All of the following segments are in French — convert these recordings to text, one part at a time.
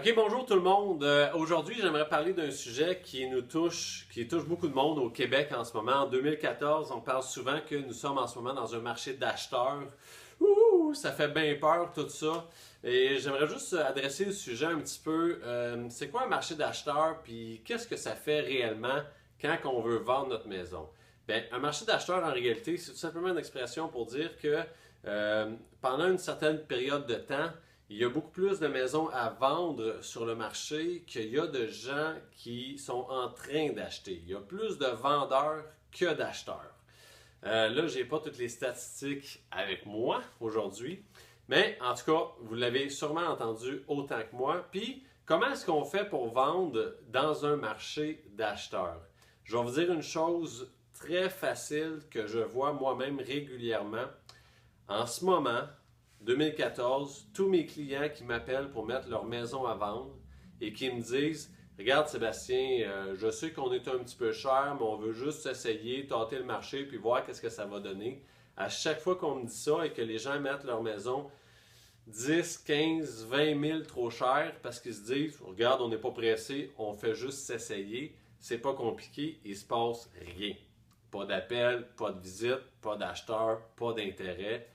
OK, bonjour tout le monde. Aujourd'hui, j'aimerais parler d'un sujet qui touche beaucoup de monde au Québec en ce moment. En 2014, on parle souvent que nous sommes en ce moment dans un marché d'acheteurs. Ouh, ça fait bien peur tout ça. Et j'aimerais juste adresser le sujet un petit peu. C'est quoi un marché d'acheteurs, puis qu'est-ce que ça fait réellement quand on veut vendre notre maison? Bien, un marché d'acheteurs, en réalité, c'est tout simplement une expression pour dire que pendant une certaine période de temps, il y a beaucoup plus de maisons à vendre sur le marché qu'il y a de gens qui sont en train d'acheter. Il y a plus de vendeurs que d'acheteurs. Là, je n'ai pas toutes les statistiques avec moi aujourd'hui, mais en tout cas, vous l'avez sûrement entendu autant que moi. Puis, comment est-ce qu'on fait pour vendre dans un marché d'acheteurs? Je vais vous dire une chose très facile que je vois moi-même régulièrement. En ce moment, 2014, tous mes clients qui m'appellent pour mettre leur maison à vendre et qui me disent regarde Sébastien, je sais qu'on est un petit peu cher, mais on veut juste essayer, tâter le marché puis voir qu'est-ce que ça va donner. À chaque fois qu'on me dit ça et que les gens mettent leur maison 10, 15, 20 000 trop cher parce qu'ils se disent regarde, on n'est pas pressé, on fait juste s'essayer, c'est pas compliqué, il se passe rien. Pas d'appel, pas de visite, pas d'acheteur, pas d'intérêt.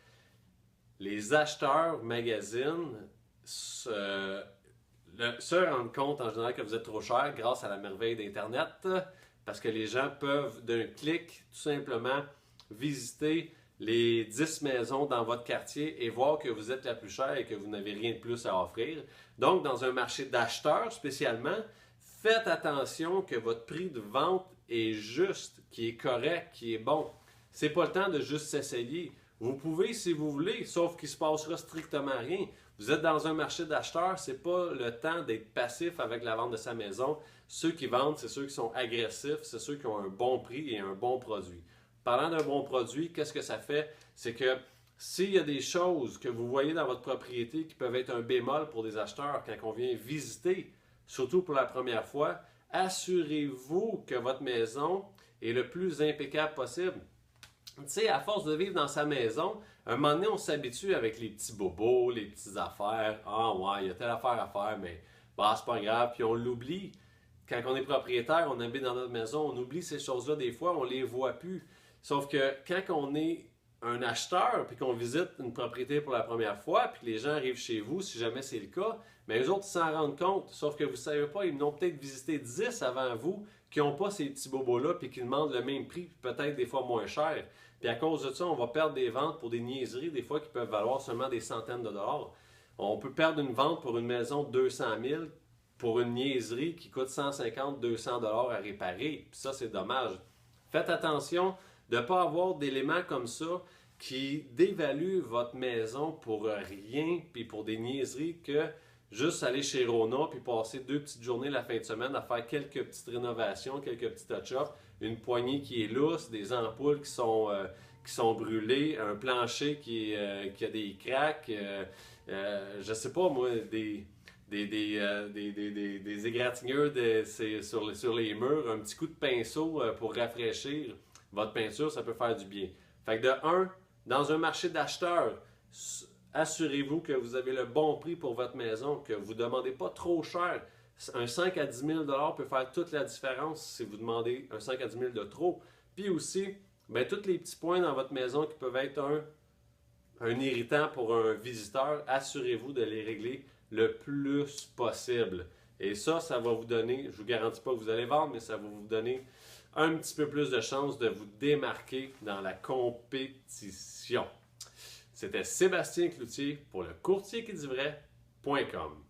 Les acheteurs magasinent se rendent compte en général que vous êtes trop cher grâce à la merveille d'Internet parce que les gens peuvent d'un clic tout simplement visiter les 10 maisons dans votre quartier et voir que vous êtes la plus chère et que vous n'avez rien de plus à offrir. Donc, dans un marché d'acheteurs spécialement, faites attention que votre prix de vente est juste, qui est correct, qui est bon. C'est pas le temps de juste s'essayer. Vous pouvez si vous voulez, sauf qu'il ne se passera strictement rien. Vous êtes dans un marché d'acheteurs, ce n'est pas le temps d'être passif avec la vente de sa maison. Ceux qui vendent, c'est ceux qui sont agressifs, c'est ceux qui ont un bon prix et un bon produit. Parlant d'un bon produit, qu'est-ce que ça fait? C'est que s'il y a des choses que vous voyez dans votre propriété qui peuvent être un bémol pour des acheteurs quand on vient visiter, surtout pour la première fois, assurez-vous que votre maison est le plus impeccable possible. Tu sais, à force de vivre dans sa maison, un moment donné, on s'habitue avec les petits bobos, les petites affaires. Ah ouais, il y a telle affaire à faire, mais bah, c'est pas grave. Puis on l'oublie. Quand on est propriétaire, on habite dans notre maison, on oublie ces choses-là des fois, on les voit plus. Sauf que quand on est un acheteur, puis qu'on visite une propriété pour la première fois, puis que les gens arrivent chez vous, si jamais c'est le cas, mais eux autres s'en rendent compte. Sauf que vous ne savez pas, ils n'ont peut-être visité 10 avant vous, qui n'ont pas ces petits bobos-là, puis qui demandent le même prix, peut-être des fois moins cher. Puis à cause de ça, on va perdre des ventes pour des niaiseries, des fois qui peuvent valoir seulement des centaines de dollars. On peut perdre une vente pour une maison de 200 000 pour une niaiserie qui coûte 150, 200 dollars à réparer. Puis ça, c'est dommage. Faites attention de ne pas avoir d'éléments comme ça qui dévaluent votre maison pour rien, puis pour des niaiseries que juste aller chez Rona puis passer 2 petites journées la fin de semaine à faire quelques petites rénovations, quelques petits touch-ups, une poignée qui est lousse, des ampoules qui sont brûlées, un plancher qui a des cracks, je sais pas moi, des égratignures sur les murs, un petit coup de pinceau pour rafraîchir votre peinture, ça peut faire du bien. Fait que de un, dans un marché d'acheteurs, assurez-vous que vous avez le bon prix pour votre maison, que vous ne demandez pas trop cher. Un 5 à 10 000 peut faire toute la différence si vous demandez un 5 à 10 000 de trop. Puis aussi, bien, tous les petits points dans votre maison qui peuvent être un irritant pour un visiteur, assurez-vous de les régler le plus possible. Et ça va vous donner, je ne vous garantis pas que vous allez vendre, mais ça va vous donner un petit peu plus de chance de vous démarquer dans la compétition. C'était Sébastien Cloutier pour le courtierquiditvraies.com.